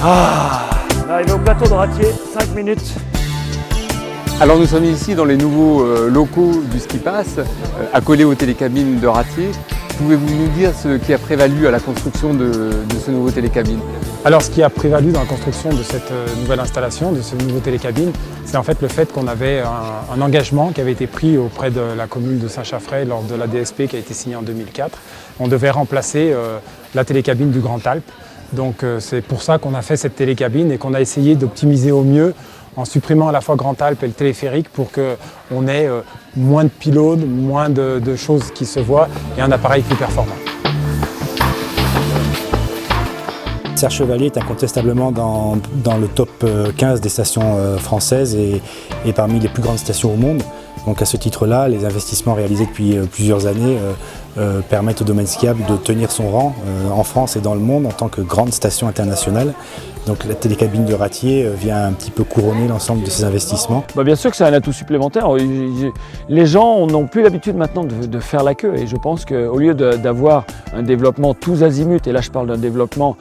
Ah, on arrive au plateau de Ratier, 5 minutes. Alors nous sommes ici dans les nouveaux locaux du Ski Pass, accolés aux télécabines de Ratier. Pouvez-vous nous dire ce qui a prévalu à la construction de ce nouveau télécabine? Alors ce qui a prévalu dans la construction de cette nouvelle installation, de ce nouveau télécabine, c'est en fait le fait qu'on avait un engagement qui avait été pris auprès de la commune de Saint-Chaffray lors de la DSP qui a été signée en 2004. On devait remplacer la télécabine du Grand Alpe. Donc c'est pour ça qu'on a fait cette télécabine et qu'on a essayé d'optimiser au mieux en supprimant à la fois Grand Alpe et le téléphérique pour qu'on ait moins de pylônes, moins de choses qui se voient et un appareil plus performant. Serre Chevalier est incontestablement dans le top 15 des stations françaises et parmi les plus grandes stations au monde. Donc à ce titre-là, les investissements réalisés depuis plusieurs années permettent au domaine skiable de tenir son rang en France et dans le monde en tant que grande station internationale. Donc la télécabine de Ratier vient un petit peu couronner l'ensemble de ces investissements. Bien sûr que c'est un atout supplémentaire. Les gens n'ont plus l'habitude maintenant de faire la queue et je pense qu'au lieu d'avoir un développement tous azimuts, et là je parle d'un développement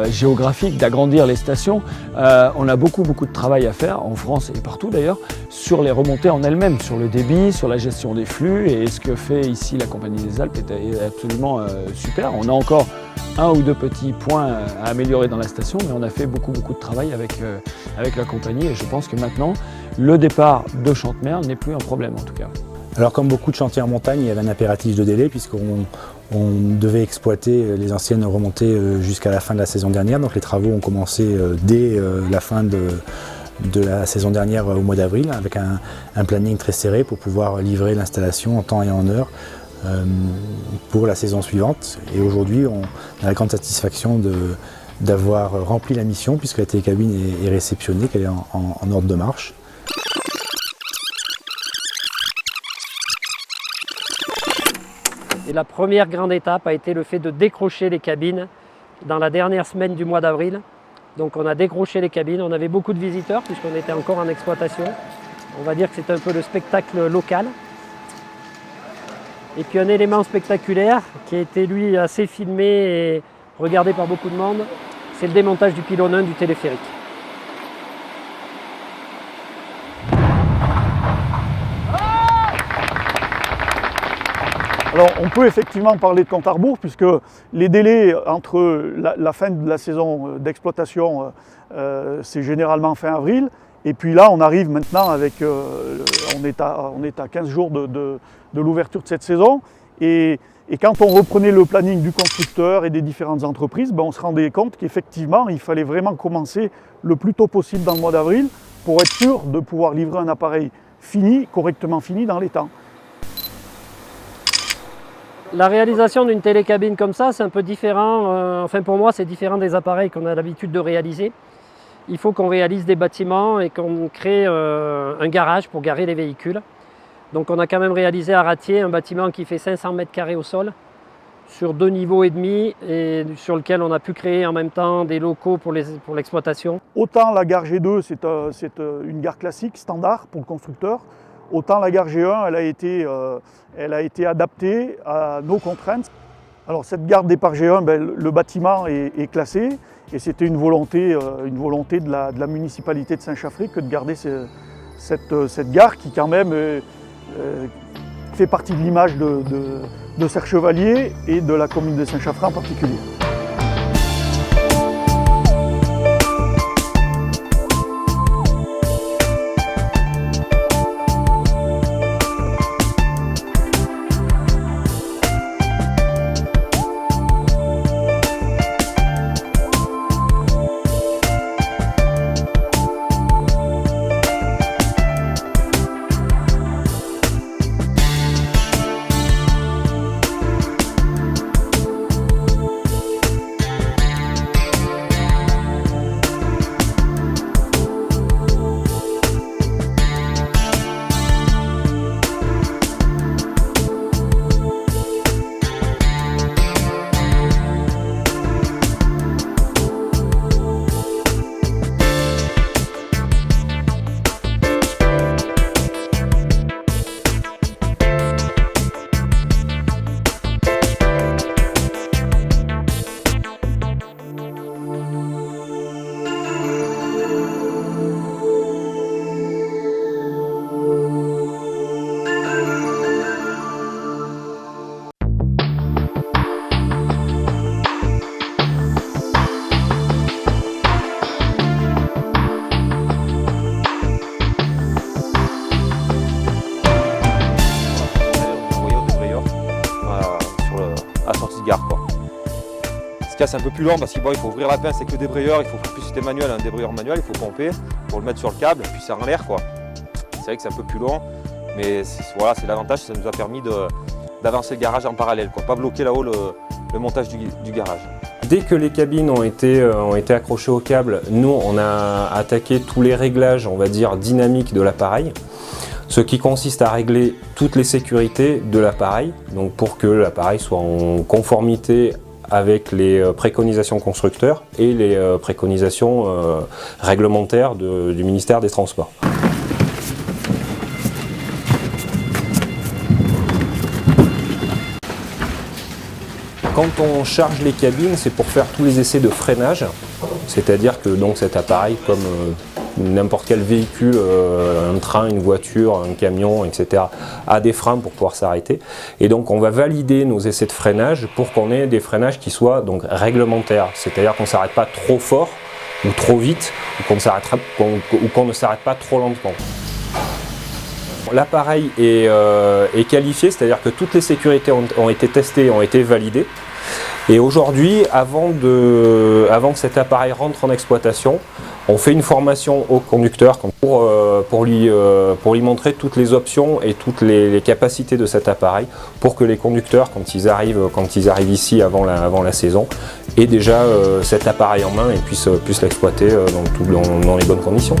géographique, d'agrandir les stations, on a beaucoup de travail à faire en France et partout d'ailleurs sur les remontées en elles-mêmes, sur le débit, sur la gestion des flux et ce que fait ici la Compagnie des Alpes est absolument super. On a encore un ou deux petits points à améliorer dans la station, mais on a fait beaucoup de travail avec la compagnie et je pense que maintenant, le départ de Chantemerle n'est plus un problème en tout cas. Alors comme beaucoup de chantiers en montagne, il y avait un impératif de délai puisqu'on devait exploiter les anciennes remontées jusqu'à la fin de la saison dernière. Donc les travaux ont commencé dès la fin de la saison dernière au mois d'avril avec un planning très serré pour pouvoir livrer l'installation en temps et en heure pour la saison suivante. Et aujourd'hui, on a la grande satisfaction d'avoir rempli la mission puisque la télécabine est réceptionnée, qu'elle est en ordre de marche. Et la première grande étape a été le fait de décrocher les cabines dans la dernière semaine du mois d'avril. Donc on a décroché les cabines, on avait beaucoup de visiteurs puisqu'on était encore en exploitation. On va dire que c'est un peu le spectacle local. Et puis un élément spectaculaire qui a été lui assez filmé et regardé par beaucoup de monde, c'est le démontage du pylône 1 du téléphérique. Alors on peut effectivement parler de compte à rebours puisque les délais entre la fin de la saison d'exploitation c'est généralement fin avril et puis là on arrive maintenant avec, on est à 15 jours de l'ouverture de cette saison et quand on reprenait le planning du constructeur et des différentes entreprises, on se rendait compte qu'effectivement il fallait vraiment commencer le plus tôt possible dans le mois d'avril pour être sûr de pouvoir livrer un appareil fini, correctement fini dans les temps. La réalisation d'une télécabine comme ça, c'est un peu différent, enfin pour moi c'est différent des appareils qu'on a l'habitude de réaliser. Il faut qu'on réalise des bâtiments et qu'on crée un garage pour garer les véhicules. Donc on a quand même réalisé à Ratier un bâtiment qui fait 500 mètres carrés au sol, sur 2 niveaux et demi et sur lequel on a pu créer en même temps des locaux pour l'exploitation. Autant la gare G2 c'est une gare classique, standard pour le constructeur, autant la gare G1 elle a été adaptée à nos contraintes. Alors cette gare départ G1, le bâtiment est classé et c'était une volonté de la municipalité de Saint-Chaffray que de garder cette gare qui quand même fait partie de l'image de Serre Chevalier et de la commune de Saint-Chaffray en particulier. à la sortie de gare, quoi. Ce cas c'est un peu plus long parce qu'il faut ouvrir la pince avec le débrayeur, il faut faire plus système manuel, un débrayeur manuel, il faut pomper pour le mettre sur le câble, puis c'est en l'air, quoi. C'est vrai que c'est un peu plus long, mais voilà, c'est l'avantage, ça nous a permis d'avancer le garage en parallèle, quoi. Pas bloquer là-haut le montage du garage. Dès que les cabines ont été accrochées au câble, nous on a attaqué tous les réglages, on va dire, dynamiques de l'appareil, ce qui consiste à régler toutes les sécurités de l'appareil, donc pour que l'appareil soit en conformité avec les préconisations constructeurs et les préconisations réglementaires du ministère des Transports. Quand on charge les cabines, c'est pour faire tous les essais de freinage, c'est-à-dire que donc cet appareil, comme n'importe quel véhicule, un train, une voiture, un camion, etc., a des freins pour pouvoir s'arrêter. Et donc on va valider nos essais de freinage pour qu'on ait des freinages qui soient donc réglementaires, c'est-à-dire qu'on ne s'arrête pas trop fort ou trop vite, ou qu'on ne s'arrête pas trop lentement. L'appareil est qualifié, c'est-à-dire que toutes les sécurités ont été testées, ont été validées. Et aujourd'hui, avant que cet appareil rentre en exploitation, on fait une formation au conducteur pour lui montrer toutes les options et toutes les capacités de cet appareil pour que les conducteurs, quand ils arrivent ici avant la saison, aient déjà cet appareil en main et puissent l'exploiter dans les bonnes conditions.